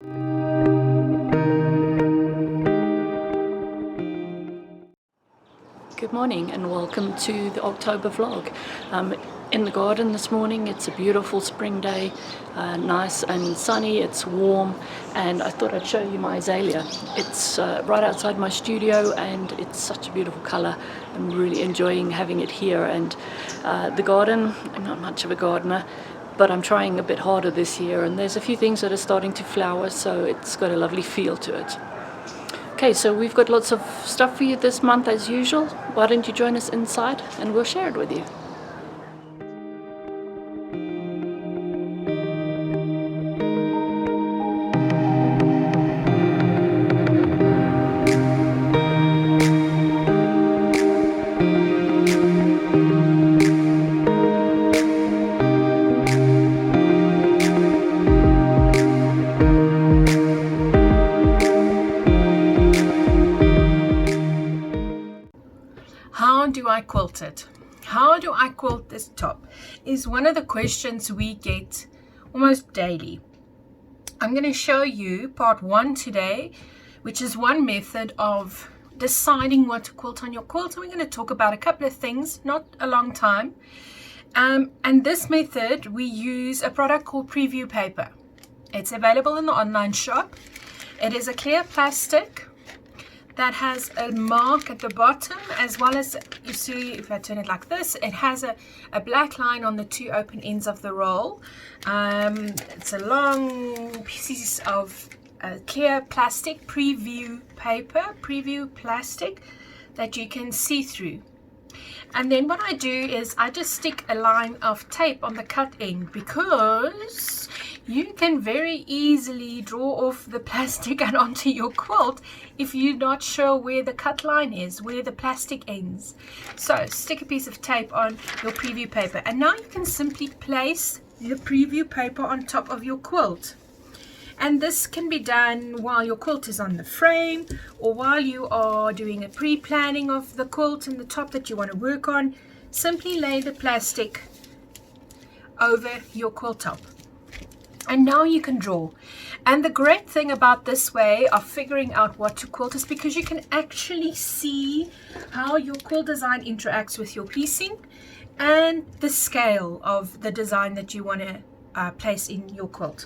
Good morning and welcome to the October vlog. In the garden this morning. It's a beautiful spring day, nice and sunny, it's warm, and I thought I'd show you my azalea. It's right outside my studio and it's such a beautiful color. I'm really enjoying having it here, and the garden, I'm not much of a gardener, but I'm trying a bit harder this year, and there's a few things that are starting to flower, so it's got a lovely feel to it. Okay, so we've got lots of stuff for you this month as usual. Why don't you join us inside and we'll share it with you. How do I quilt it? How do I quilt this top is one of the questions we get almost daily. I'm going to show you part one today, which is one method of deciding what to quilt on your quilt. And we're going to talk about a couple of things, not a long time. And this method, we use a product called Preview paper. It's available in the online shop. It is a clear plastic that has a mark at the bottom, as well as, you see, if I turn it like this, it has a black line on the two open ends of the roll. It's a long piece of clear plastic, preview paper, preview plastic that you can see through. And then what I do is I just stick a line of tape on the cut end, because you can very easily draw off the plastic and onto your quilt if you're not sure where the cut line is, where the plastic ends. So stick a piece of tape on your preview paper, and now you can simply place the preview paper on top of your quilt. And this can be done while your quilt is on the frame, or while you are doing a pre-planning of the quilt and the top that you want to work on. Simply lay the plastic over your quilt top. And now you can draw. And the great thing about this way of figuring out what to quilt is because you can actually see how your quilt design interacts with your piecing and the scale of the design that you want to place in your quilt.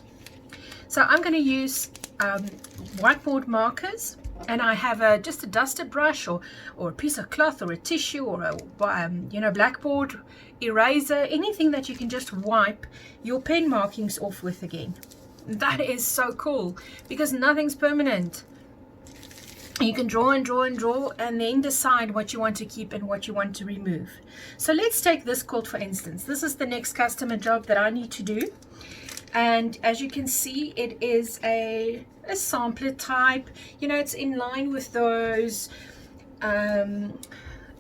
So I'm going to use whiteboard markers, and I have just a dusted brush or a piece of cloth or a tissue or a blackboard eraser, anything that you can just wipe your pen markings off with again. That is so cool because nothing's permanent. You can draw and draw and draw, and then decide what you want to keep and what you want to remove. So let's take this quilt for instance. This is the next customer job that I need to do. And as you can see, it is a sampler type. It's in line with those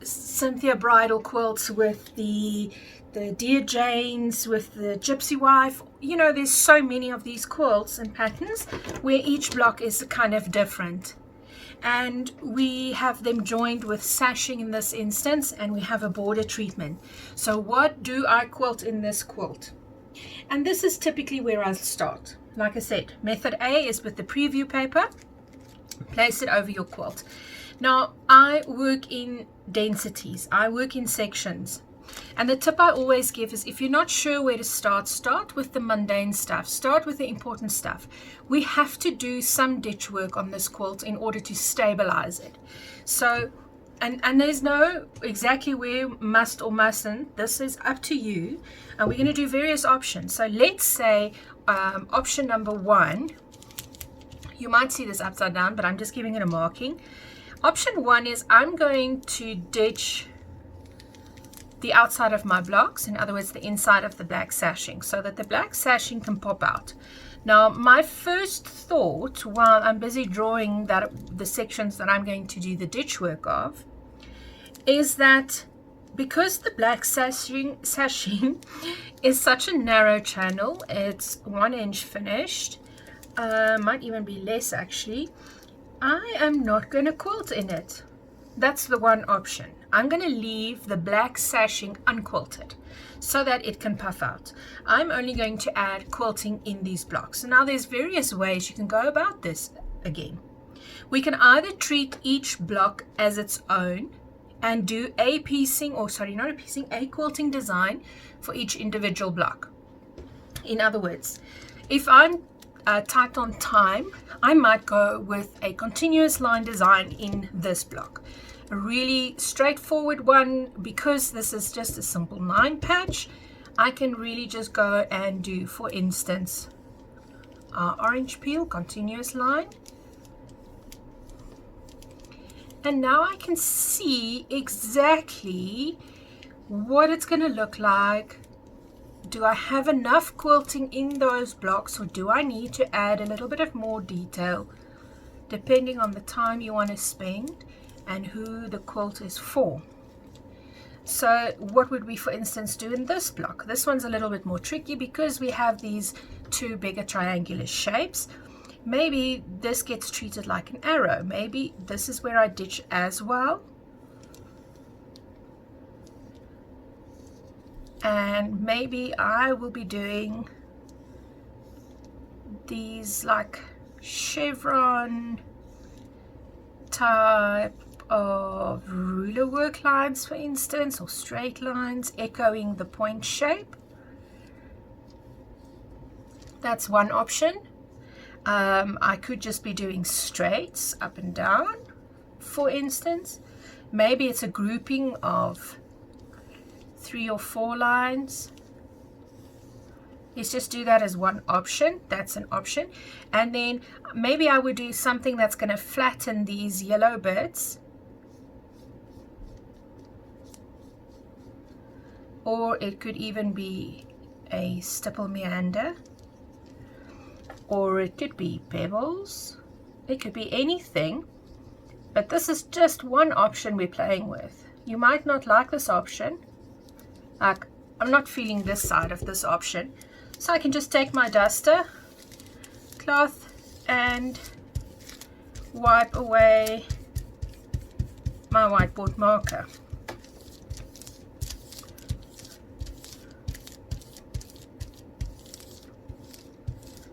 Cynthia bridal quilts with the Dear Janes, with the Gypsy Wife. There's so many of these quilts and patterns where each block is kind of different. And we have them joined with sashing in this instance, and we have a border treatment. So what do I quilt in this quilt? And this is typically where I'll start. Like I said, method A is with the preview paper. Place it over your quilt. Now, I work in densities. I work in sections. And the tip I always give is, if you're not sure where to start with the mundane stuff. Start with the important stuff. We have to do some ditch work on this quilt in order to stabilize it. So, and there's no exactly where must or mustn't. This is up to you. And we're going to do various options. So let's say option number one, you might see this upside down, but I'm just giving it a marking. Option one is I'm going to ditch the outside of my blocks, in other words the inside of the black sashing, so that the black sashing can pop out. Now my first thought while I'm busy drawing the sections that I'm going to do the ditch work of is that because the black sashing is such a narrow channel, it's 1 inch finished, might even be less actually, I am not going to quilt in it. That's the one option. I'm going to leave the black sashing unquilted so that it can puff out. I'm only going to add quilting in these blocks. Now there's various ways you can go about this again. We can either treat each block as its own and do a piecing, or sorry, not a piecing, a quilting design for each individual block. In other words, if I'm tight on time, I might go with a continuous line design in this block. A really straightforward one, because this is just a simple 9 patch. I can really just go and do, for instance, orange peel, continuous line. And now I can see exactly what it's going to look like. Do I have enough quilting in those blocks, or do I need to add a little bit of more detail, depending on the time you want to spend and who the quilt is for. So what would we, for instance, do in this block? This one's a little bit more tricky because we have these two bigger triangular shapes. Maybe this gets treated like an arrow. Maybe this is where I ditch as well. And maybe I will be doing these like chevron type of ruler work lines, for instance, or straight lines echoing the point shape. That's one option. I could just be doing straights up and down, for instance. Maybe it's a grouping of 3 or 4 lines. Let's just do that as one option. That's an option. And then maybe I would do something that's going to flatten these yellow bits, or it could even be a stipple meander, or it could be pebbles. It could be anything, but this is just one option we're playing with. You might not like this option. Like, I'm not feeling this side of this option, so I can just take my duster cloth and wipe away my whiteboard marker.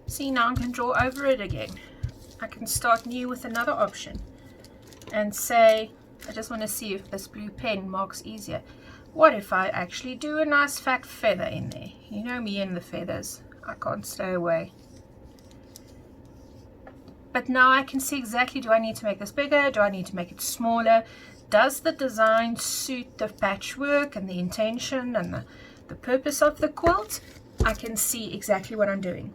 See, now I can draw over it again. I can start new with another option and say, I just want to see if this blue pen marks easier. What if I actually do a nice fat feather in there? You know me and the feathers. I can't stay away. But now I can see exactly, do I need to make this bigger? Do I need to make it smaller? Does the design suit the patchwork and the intention and the purpose of the quilt? I can see exactly what I'm doing.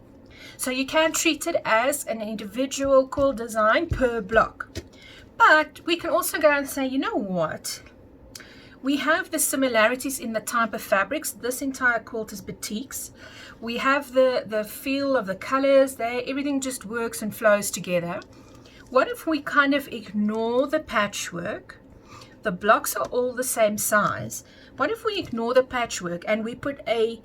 So you can treat it as an individual quilt design per block. But we can also go and say, you know what? We have the similarities in the type of fabrics. This entire quilt is batiks. We have the feel of the colors there. Everything just works and flows together. What if we kind of ignore the patchwork? The blocks are all the same size. What if we ignore the patchwork and we put a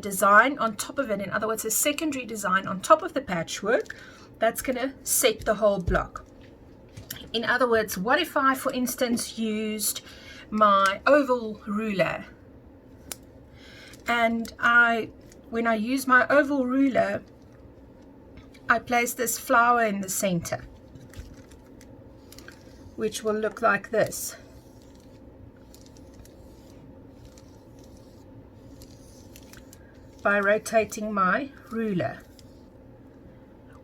design on top of it? In other words, a secondary design on top of the patchwork that's going to set the whole block. In other words, what if I, for instance, used my oval ruler, and when I use my oval ruler, I place this flower in the center, which will look like this. By rotating my ruler.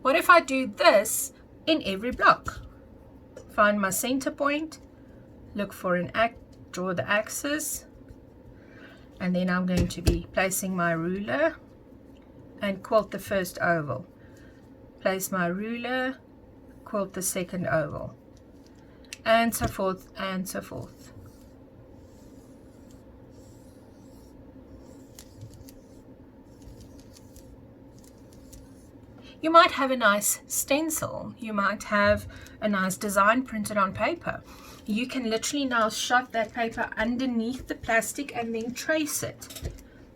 What if I do this in every block? Find my center point, look for draw the axis, and then I'm going to be placing my ruler and quilt the first oval. Place my ruler, quilt the second oval, and so forth and so forth. You might have a nice stencil. You might have a nice design printed on paper. You can literally now shove that paper underneath the plastic and then trace it.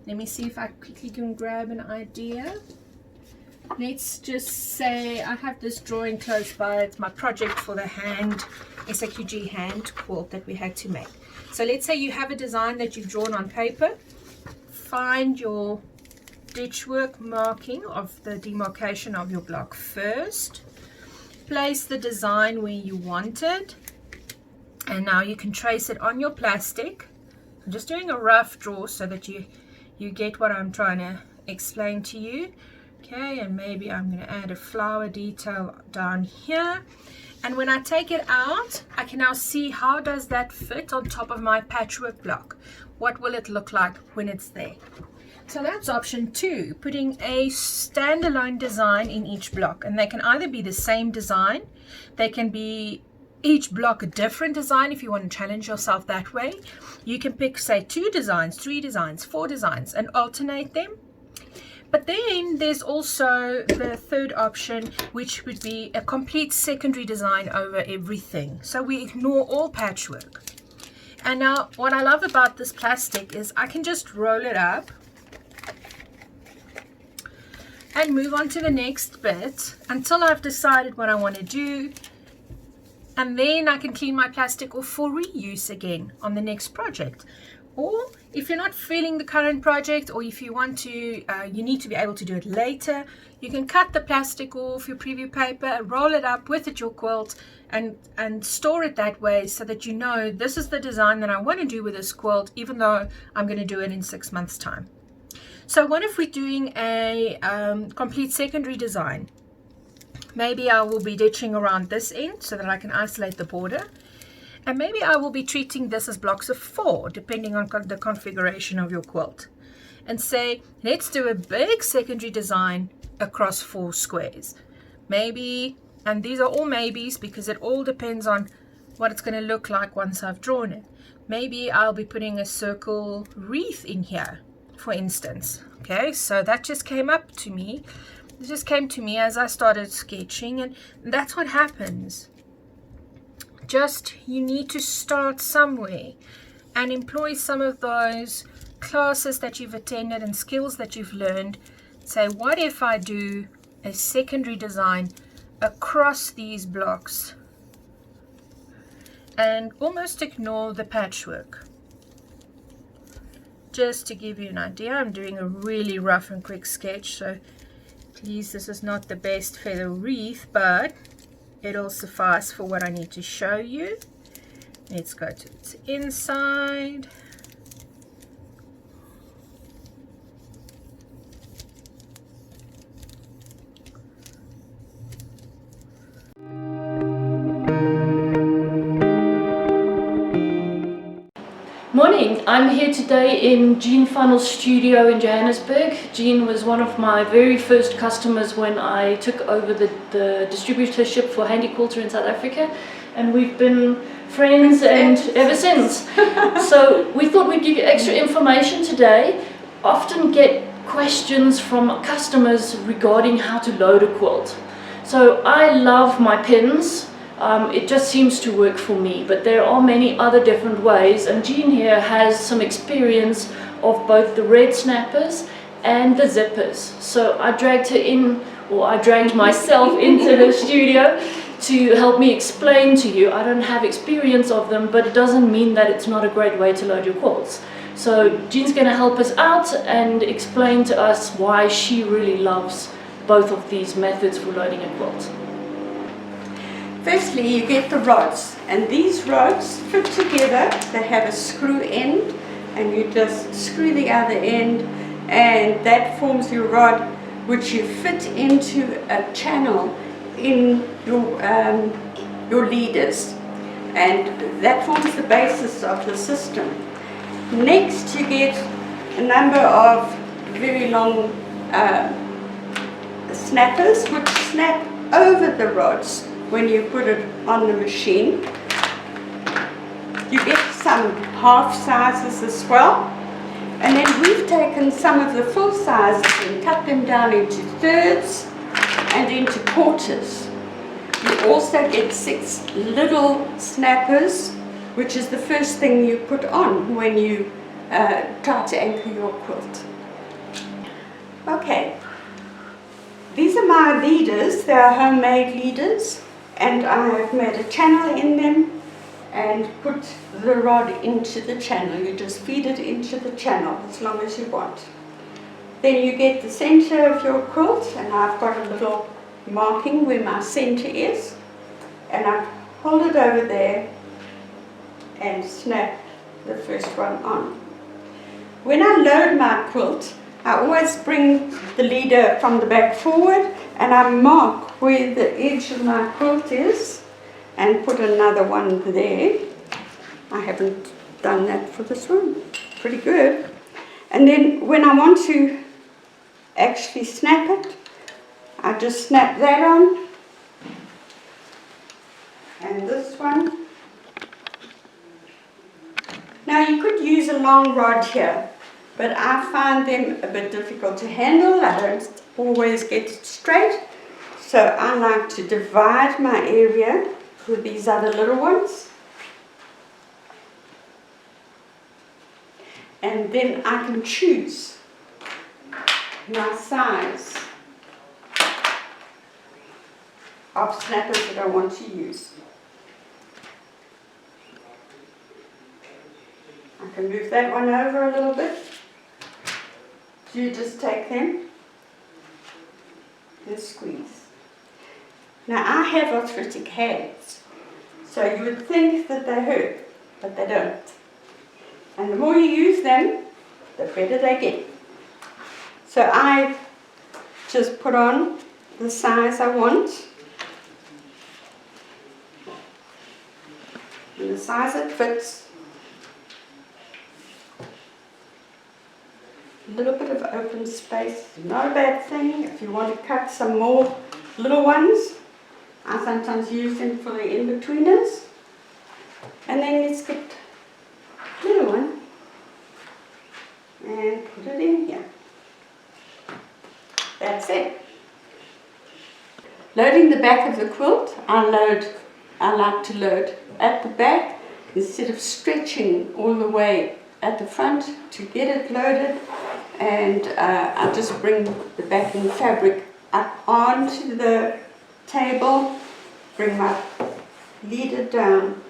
Let me see if I quickly can grab an idea. let's just say I have this drawing close by. It's my project for the hand SAQG hand quilt that we had to make. So let's say you have a design that you've drawn on paper. Find your ditch work marking of the demarcation of your block first. Place the design where you want it, and now you can trace it on your plastic. I'm just doing a rough draw so that you get what I'm trying to explain to you. Okay, and maybe I'm going to add a flower detail down here. And when I take it out, I can now see how does that fit on top of my patchwork block. What will it look like when it's there? So that's option 2, putting a standalone design in each block. And they can either be the same design, they can be each block a different design if you want to challenge yourself that way. You can pick, say, 2 designs, 3 designs, 4 designs and alternate them. But then there's also the third option, which would be a complete secondary design over everything. So we ignore all patchwork. And now what I love about this plastic is I can just roll it up and move on to the next bit until I've decided what I want to do. And then I can clean my plastic off for reuse again on the next project. Or if you're not feeling the current project, or if you want to, you need to be able to do it later, you can cut the plastic off your preview paper, roll it up with it your quilt, and store it that way so that you know this is the design that I want to do with this quilt, even though I'm going to do it in 6 months' time. So what if we're doing a complete secondary design? Maybe I will be ditching around this end so that I can isolate the border. And maybe I will be treating this as blocks of 4, depending on the configuration of your quilt. And say, let's do a big secondary design across 4 squares. Maybe, and these are all maybes because it all depends on what it's going to look like once I've drawn it. Maybe I'll be putting a circle wreath in here, for instance. Okay, so that just came up to me. It just came to me as I started sketching, and that's what happens. Just, you need to start somewhere and employ some of those classes that you've attended and skills that you've learned. Say, what if I do a secondary design across these blocks and almost ignore the patchwork? Just to give you an idea, I'm doing a really rough and quick sketch, so please, this is not the best feather wreath, but it'll suffice for what I need to show you. Let's go to its inside. Morning, I'm here today in Jean Funnel's studio in Johannesburg. Jean was one of my very first customers when I took over the distributorship for Handy Quilter in South Africa, and we've been friends and ever since. So we thought we'd give you extra information today. Often get questions from customers regarding how to load a quilt. So I love my pins. It just seems to work for me, but there are many other different ways, and Jean here has some experience of both the red snappers and the zippers. So I dragged her in, or I dragged myself into the studio to help me explain to you. I don't have experience of them, but it doesn't mean that it's not a great way to load your quilts. So Jean's going to help us out and explain to us why she really loves both of these methods for loading a quilt. Firstly, you get the rods, and these rods fit together. They have a screw end, and you just screw the other end, and that forms your rod, which you fit into a channel in your leaders, and that forms the basis of the system. Next, you get a number of very long snappers, which snap over the rods when you put it on the machine. You get some half sizes as well, and then we've taken some of the full sizes and cut them down into thirds and into quarters. You also get 6 little snappers, which is the first thing you put on when you try to anchor your quilt. Okay, these are my leaders. They are homemade leaders, and I have made a channel in them and put the rod into the channel. You just feed it into the channel as long as you want. Then you get the center of your quilt, and I've got a little marking where my center is, and I hold it over there and snap the first one on. When I load my quilt, I always bring the leader from the back forward and I mark where the edge of my quilt is and put another one there. I haven't done that for this one. Pretty good. And then when I want to actually snap it, I just snap that on, and this one. Now you could use a long rod here, but I find them a bit difficult to handle. I don't always get it straight, so I like to divide my area with these other little ones, and then I can choose my size of snappers that I want to use. I can move that one over a little bit. So you just take them and squeeze. Now I have arthritic hands, so you would think that they hurt, but they don't. And the more you use them, the better they get. So I just put on the size I want, and the size it fits. A little bit of open space, not a bad thing. If you want to cut some more little ones, I sometimes use them for the in-betweeners. And then let's get a little one and put it in here. That's it. Loading the back of the quilt, I like to load at the back instead of stretching all the way at the front to get it loaded. And I just bring the backing fabric up onto the table, bring my leader down,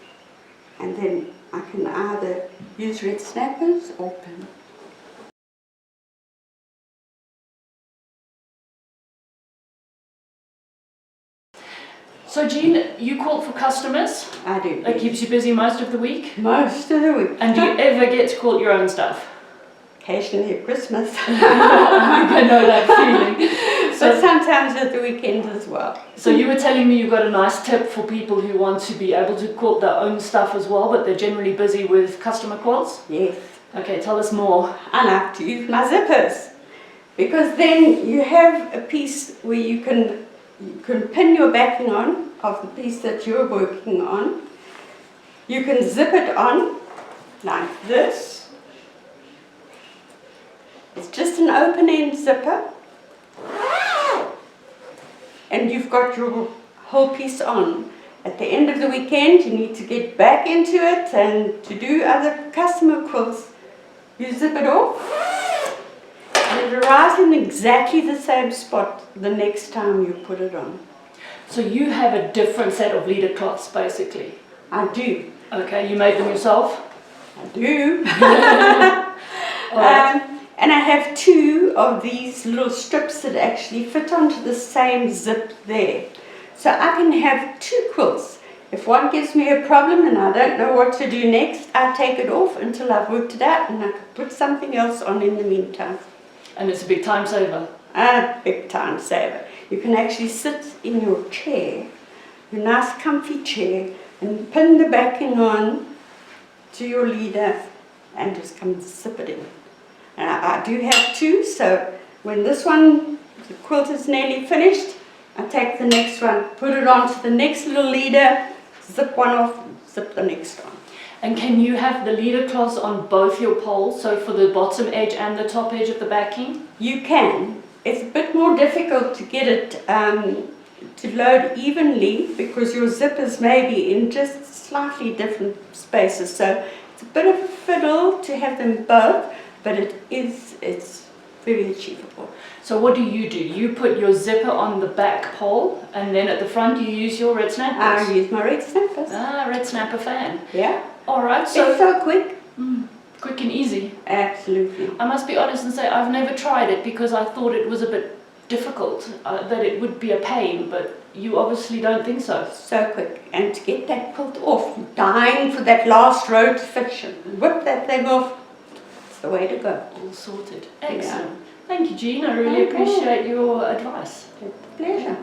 and then I can either use red snappers or pin. So Jean, you quilt for customers? I do. It keeps you busy most of the week? Most of the week. And do you ever get to quilt your own stuff? Occasionally at Christmas. I know that feeling. But sometimes at the weekend as well. So you were telling me you got a nice tip for people who want to be able to quilt their own stuff as well, but they're generally busy with customer quilts? Yes. Okay, tell us more. I like to use my zippers, because then you have a piece where you can pin your backing on of the piece that you're working on. You can zip it on like this. It's just an open end zipper, and you've got your whole piece on. At the end of the weekend you need to get back into it and to do other customer quilts. You zip it off and it arrives in exactly the same spot the next time you put it on. So you have a different set of leader cloths basically? I do. Okay, you made them yourself? I do. Right. And I have two of these little strips that actually fit onto the same zip there. So I can have two quilts. If one gives me a problem and I don't know what to do next, I take it off until I've worked it out and I can put something else on in the meantime. And it's a big time saver? A big time saver. You can actually sit in your chair, your nice comfy chair, and pin the backing on to your leader and just come and zip it in. And I do have two, so when this one, the quilt is nearly finished, I take the next one, put it onto the next little leader, zip one off, zip the next one. And can you have the leader cloths on both your poles, so for the bottom edge and the top edge of the backing? You can. It's a bit more difficult to get it to load evenly because your zippers may be in just slightly different spaces. So it's a bit of a fiddle to have them both, but it's very achievable. So what do? You put your zipper on the back pole, and then at the front you use your red snappers. I use my red snappers. Red snapper fan. Yeah. All right. It's so quick. Quick and easy. Absolutely. I must be honest and say I've never tried it because I thought it was a bit difficult, that it would be a pain, but you obviously don't think so. So quick. And to get that quilt off, dying for that last row to finish it, whip that thing off, it's the way to go. All sorted. Excellent. Thank you, Jean. I really appreciate your advice. It's a pleasure.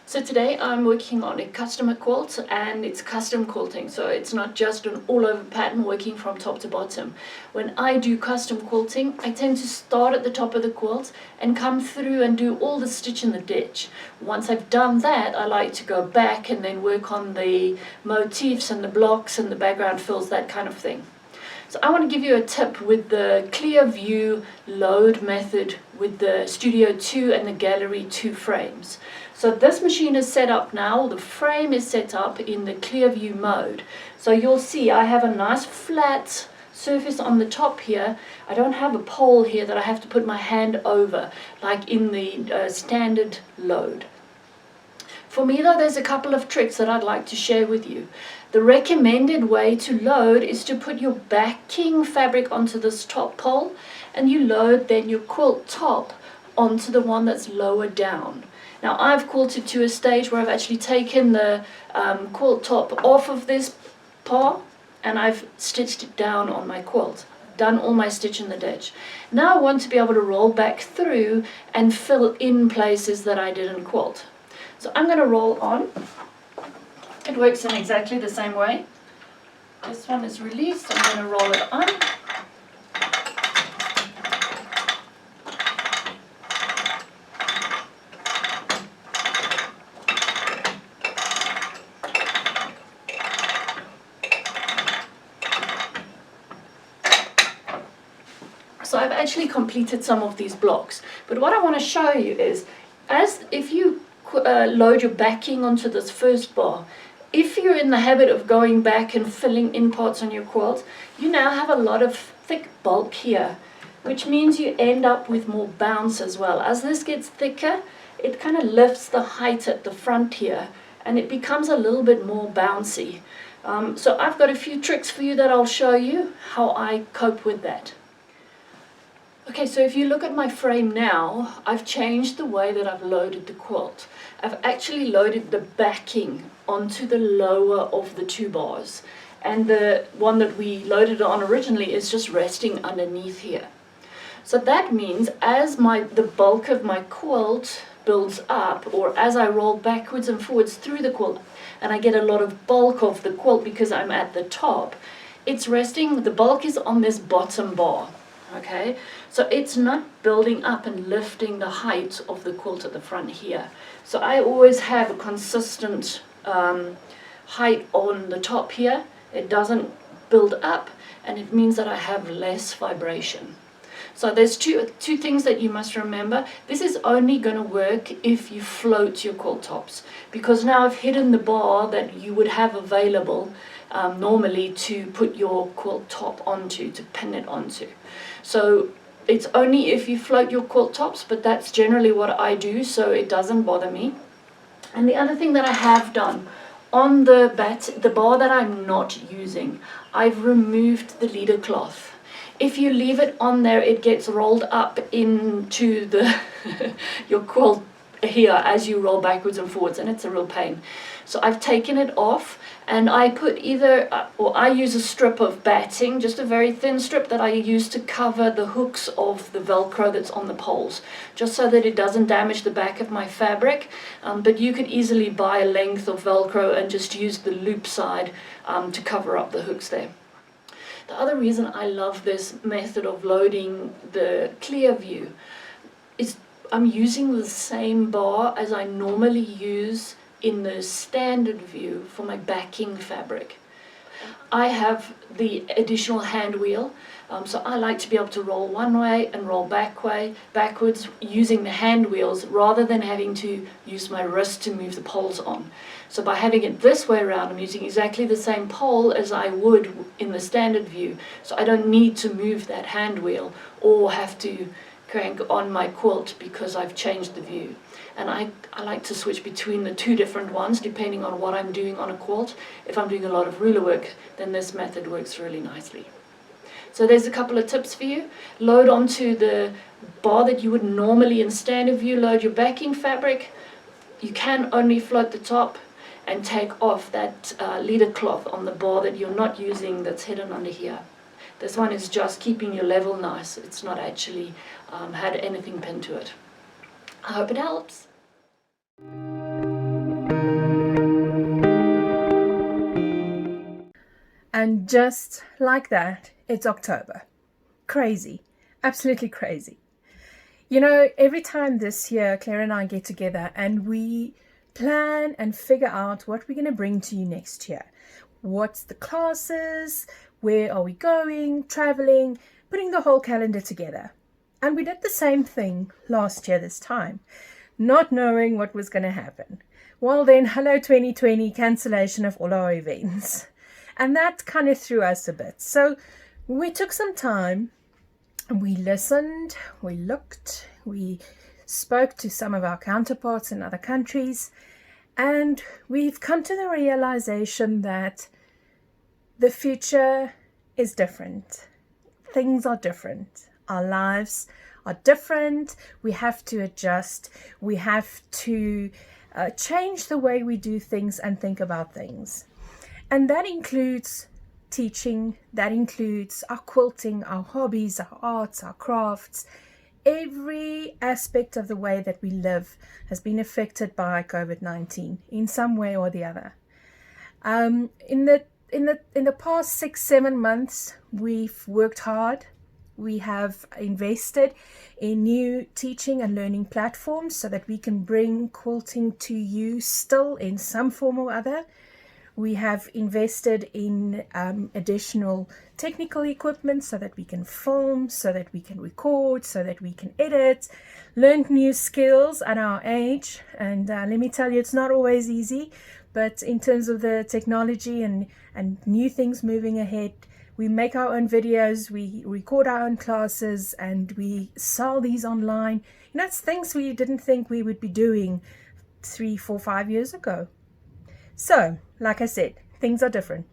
So today I'm working on a customer quilt, and it's custom quilting, so it's not just an all-over pattern working from top to bottom. When I do custom quilting, I tend to start at the top of the quilt and come through and do all the stitch in the ditch. Once I've done that, I like to go back and then work on the motifs and the blocks and the background fills, that kind of thing. So I want to give you a tip with the CLEARVIEW load method with the Studio 2 and the Gallery 2 frames. So this machine is set up now, the frame is set up in the CLEARVIEW mode. So you'll see I have a nice flat surface on the top here. I don't have a pole here that I have to put my hand over like in the standard load. For me though, there's a couple of tricks that I'd like to share with you. The recommended way to load is to put your backing fabric onto this top pole, and you load then your quilt top onto the one that's lower down. Now I've quilted to a stage where I've actually taken the quilt top off of this paw and I've stitched it down on my quilt. Done all my stitch in the ditch. Now I want to be able to roll back through and fill in places that I didn't quilt. So I'm going to roll on. It works in exactly the same way. This one is released, I'm going to roll it on. So I've actually completed some of these blocks, but what I want to show you is, if you load your backing onto this first bar, if you're in the habit of going back and filling in parts on your quilt, you now have a lot of thick bulk here, which means you end up with more bounce as well. As this gets thicker, it kind of lifts the height at the front here, and it becomes a little bit more bouncy. So I've got a few tricks for you that I'll show you how I cope with that. Okay, so if you look at my frame now, I've changed the way that I've loaded the quilt. I've actually loaded the backing onto the lower of the two bars, and the one that we loaded on originally is just resting underneath here. So that means as the bulk of my quilt builds up, or as I roll backwards and forwards through the quilt and I get a lot of bulk of the quilt because I'm at the top, it's resting, the bulk is on this bottom bar. Okay, so it's not building up and lifting the height of the quilt at the front here. So I always have a consistent height on the top here. It doesn't build up, and it means that I have less vibration. So there's two things that you must remember. This is only going to work if you float your quilt tops, because now I've hidden the bar that you would have available normally to put your quilt top onto, to pin it onto. So it's only if you float your quilt tops, but that's generally what I do, so it doesn't bother me. And the other thing that I have done, on the bar that I'm not using, I've removed the leader cloth. If you leave it on there, it gets rolled up into your quilt here as you roll backwards and forwards, and it's a real pain. So I've taken it off, and I put I use a strip of batting, just a very thin strip that I use to cover the hooks of the Velcro that's on the poles, just so that it doesn't damage the back of my fabric. But you could easily buy a length of Velcro and just use the loop side to cover up the hooks there. The other reason I love this method of loading the CLEARVIEW is I'm using the same bar as I normally use in the standard view for my backing fabric. I have the additional hand wheel, so I like to be able to roll one way and roll backwards using the hand wheels rather than having to use my wrist to move the poles on. So by having it this way around, I'm using exactly the same pole as I would in the standard view, so I don't need to move that hand wheel or have to crank on my quilt because I've changed the view. And I like to switch between the two different ones depending on what I'm doing on a quilt. If I'm doing a lot of ruler work, then this method works really nicely. So there's a couple of tips for you. Load onto the bar that you would normally in standard view load your backing fabric. You can only float the top and take off that leader cloth on the bar that you're not using that's hidden under here. This one is just keeping your level nice. It's not actually had anything pinned to it. I hope it helps. And just like that, it's October. Crazy. Absolutely crazy. You know, every time this year, Claire and I get together and we plan and figure out what we're going to bring to you next year. What's the classes? Where are we going? Traveling? Putting the whole calendar together. And we did the same thing last year this time, not knowing what was going to happen. Well then, hello 2020, cancellation of all our events. And that kind of threw us a bit. So we took some time, we listened, we looked, we spoke to some of our counterparts in other countries, and we've come to the realization that the future is different. Things are different. Our lives are different. We have to adjust. We have to change the way we do things and think about things. And that includes teaching, that includes our quilting, our hobbies, our arts, our crafts. Every aspect of the way that we live has been affected by COVID-19 in some way or the other. In the past 6-7 months, we've worked hard. We have invested in new teaching and learning platforms so that we can bring quilting to you still in some form or other. We have invested in additional technical equipment so that we can film, so that we can record, so that we can edit, learned new skills at our age. And let me tell you, it's not always easy, but in terms of the technology and new things moving ahead, we make our own videos, we record our own classes, and we sell these online. You know, it's things we didn't think we would be doing 3, 4, 5 years ago. So, like I said, things are different.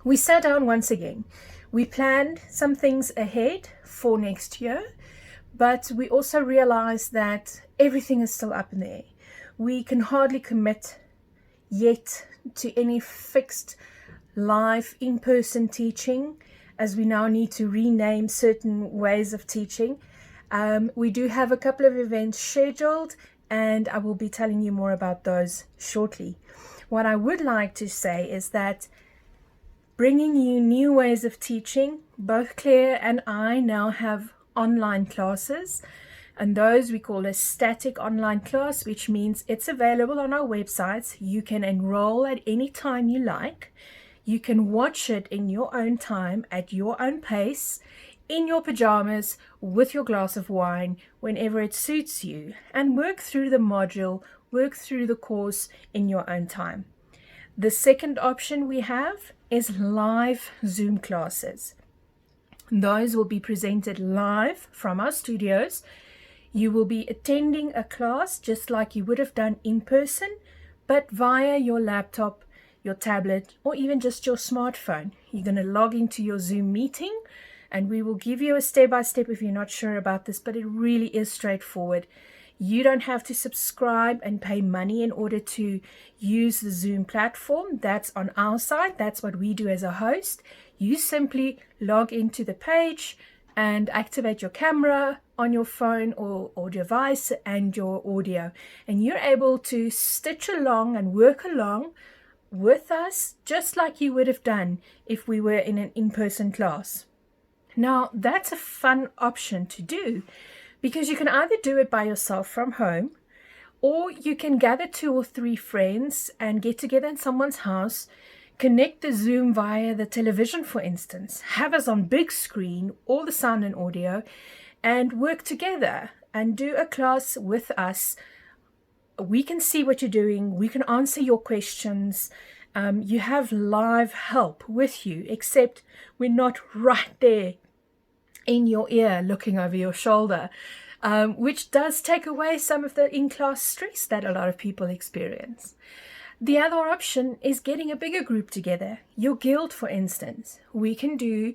We sat down once again. We planned some things ahead for next year, but we also realized that everything is still up in the air. We can hardly commit yet to any fixed live in-person teaching, as we now need to rename certain ways of teaching. We do have a couple of events scheduled, and I will be telling you more about those shortly. What I would like to say is that bringing you new ways of teaching, both Claire and I now have online classes, and those we call a static online class, which means it's available on our websites. You can enroll at any time you like. You can watch it in your own time, at your own pace, in your pajamas, with your glass of wine, whenever it suits you, and work through the module, work through the course in your own time. The second option we have is live Zoom classes. Those will be presented live from our studios. You will be attending a class just like you would have done in person, but via your laptop, your tablet, or even just your smartphone. You're going to log into your Zoom meeting, and we will give you a step-by-step if you're not sure about this, but it really is straightforward. You don't have to subscribe and pay money in order to use the Zoom platform. That's on our side. That's what we do as a host. You simply log into the page and activate your camera on your phone or device and your audio. And you're able to stitch along and work along with us just like you would have done if we were in an in-person class. Now, that's a fun option to do, because you can either do it by yourself from home, or you can gather 2 or 3 friends and get together in someone's house, Connect the Zoom via the television, for instance. Have us on big screen, all the sound and audio, and work together and do a class with us. We can see what you're doing. We can answer your questions. You have live help with you, except we're not right there in your ear looking over your shoulder, which does take away some of the in-class stress that a lot of people experience. The other option is getting a bigger group together. Your guild, for instance. We can do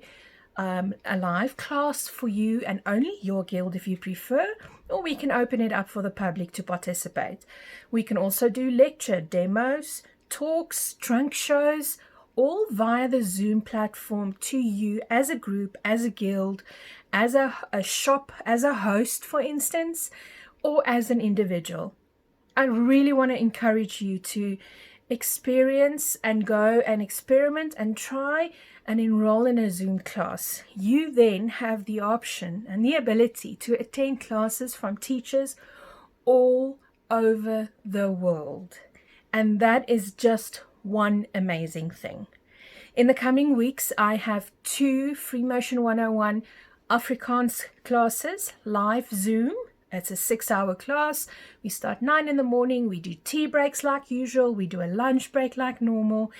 a live class for you and only your guild if you prefer, or we can open it up for the public to participate. We can also do lecture, demos, talks, trunk shows, all via the Zoom platform to you as a group, as a guild, as a shop, as a host, for instance, or as an individual. I really want to encourage you to experience and go and experiment and try and enroll in a Zoom class. You then have the option and the ability to attend classes from teachers all over the world. And that is just one amazing thing. In the coming weeks, I have 2 Free Motion 101 Afrikaans classes, live Zoom. It's a 6-hour class. We start 9 in the morning. We do tea breaks like usual. We do a lunch break like normal.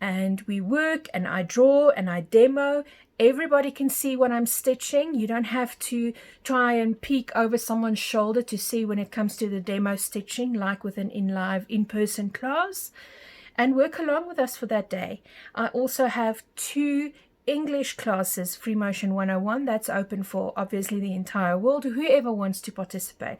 And we work and I draw and I demo. Everybody can see what I'm stitching. You don't have to try and peek over someone's shoulder to see when it comes to the demo stitching, like with an in-person class. And work along with us for that day. I also have 2 English classes, Free Motion 101, that's open for obviously the entire world, whoever wants to participate.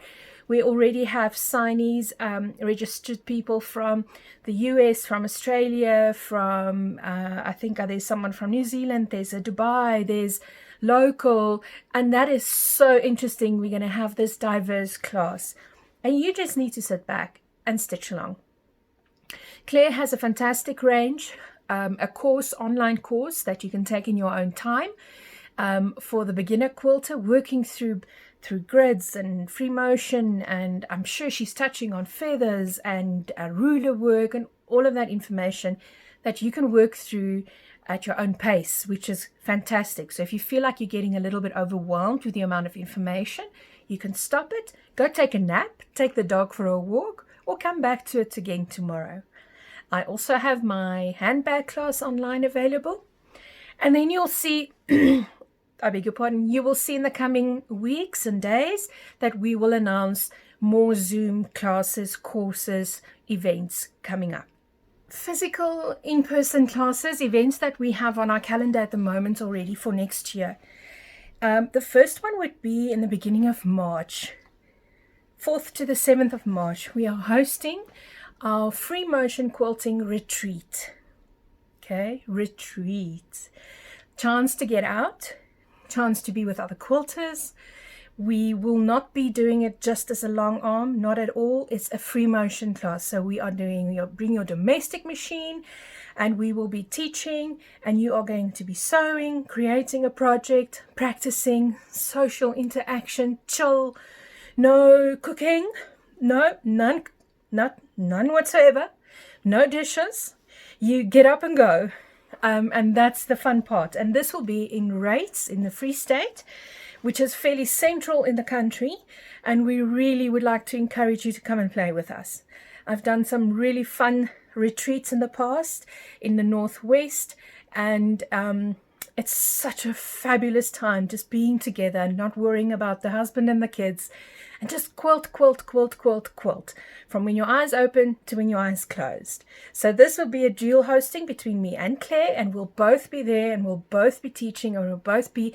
We already have signees, registered people from the US, from Australia, from, I think there's someone from New Zealand, there's a Dubai, there's local, and that is so interesting. We're going to have this diverse class, and you just need to sit back and stitch along. Claire has a fantastic range. A course, online course that you can take in your own time for the beginner quilter, working through grids and free motion, and I'm sure she's touching on feathers and ruler work and all of that information that you can work through at your own pace, which is fantastic. So if you feel like you're getting a little bit overwhelmed with the amount of information, you can stop it, go take a nap, take the dog for a walk, or come back to it again tomorrow. I also have my handbag class online available. And then you'll see, I beg your pardon, you will see in the coming weeks and days that we will announce more Zoom classes, courses, events coming up. Physical in-person classes, events that we have on our calendar at the moment already for next year. The first one would be in the beginning of March, 4th to the 7th of March. We are hosting our free motion quilting retreat. Okay, retreat. Chance to get out, chance to be with other quilters. We will not be doing it just as a long arm, not at all. It's a free motion class. So we are doing bring your domestic machine, and we will be teaching, and you are going to be sewing, creating a project, practicing, social interaction, chill, no cooking, none whatsoever, no dishes. You get up and go, and that's the fun part. And this will be in Rates in the Free State, which is fairly central in the country, and we really would like to encourage you to come and play with us. I've done some really fun retreats in the past in the Northwest, and it's such a fabulous time just being together and not worrying about the husband and the kids, and just quilt from when your eyes open to when your eyes closed. So this will be a dual hosting between me and Claire, and we'll both be there, and we'll both be teaching, and we'll both be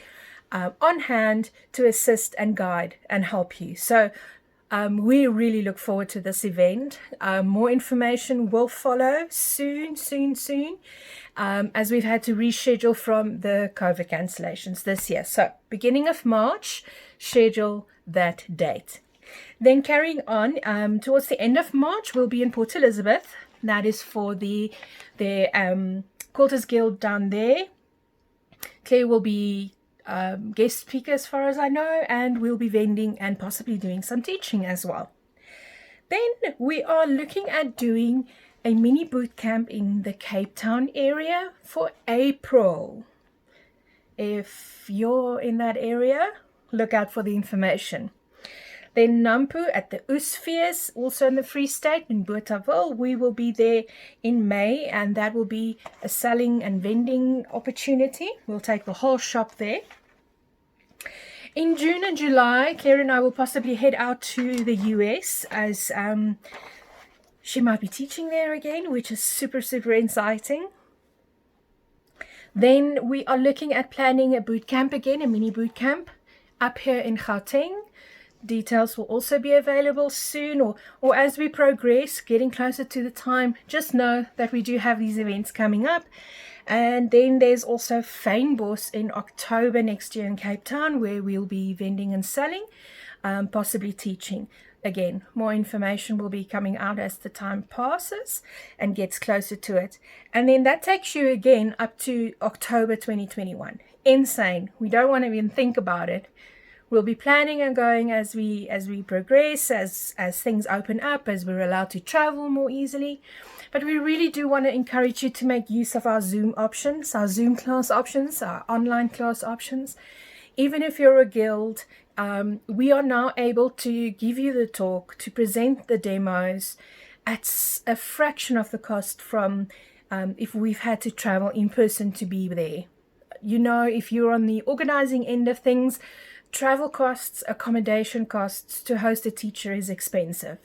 on hand to assist and guide and help you. So we really look forward to this event. More information will follow soon, as we've had to reschedule from the COVID cancellations this year. So beginning of March, schedule that date. Then carrying on, towards the end of March, we'll be in Port Elizabeth. That is for the Quilters Guild down there. Claire will be guest speaker as far as I know, and we'll be vending and possibly doing some teaching as well. Then we are looking at doing a mini boot camp in the Cape Town area for April. If you're in that area, look out for the information. Then Nampu at the Oesfees, also in the Free State in Bothaville. We will be there in May, and that will be a selling and vending opportunity. We'll take the whole shop there. In June and July, Claire and I will possibly head out to the US as she might be teaching there again, which is super, super exciting. Then we are looking at planning a boot camp again, a mini boot camp up here in Gauteng. Details will also be available soon, or as we progress, getting closer to the time. Just know that we do have these events coming up. And then there's also Fynbos in October next year in Cape Town, where we'll be vending and selling, possibly teaching. Again, more information will be coming out as the time passes and gets closer to it. And then that takes you again up to October 2021. Insane. We don't want to even think about it. We'll be planning and going as we progress, as things open up, as we're allowed to travel more easily. But we really do want to encourage you to make use of our Zoom options, our Zoom class options, our online class options. Even if you're a guild, we are now able to give you the talk, to present the demos at a fraction of the cost from if we've had to travel in person to be there. You know, if you're on the organizing end of things, travel costs, accommodation costs to host a teacher is expensive.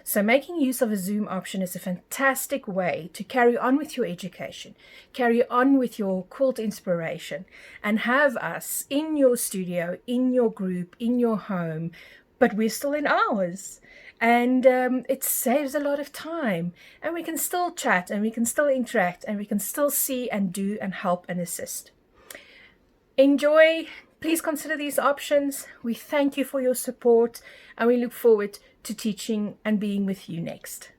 So making use of a Zoom option is a fantastic way to carry on with your education, carry on with your quilt inspiration, and have us in your studio, in your group, in your home, but we're still in ours. And it saves a lot of time, and we can still chat, and we can still interact, and we can still see and do and help and assist. Enjoy. Please consider these options. We thank you for your support, and we look forward to teaching and being with you next.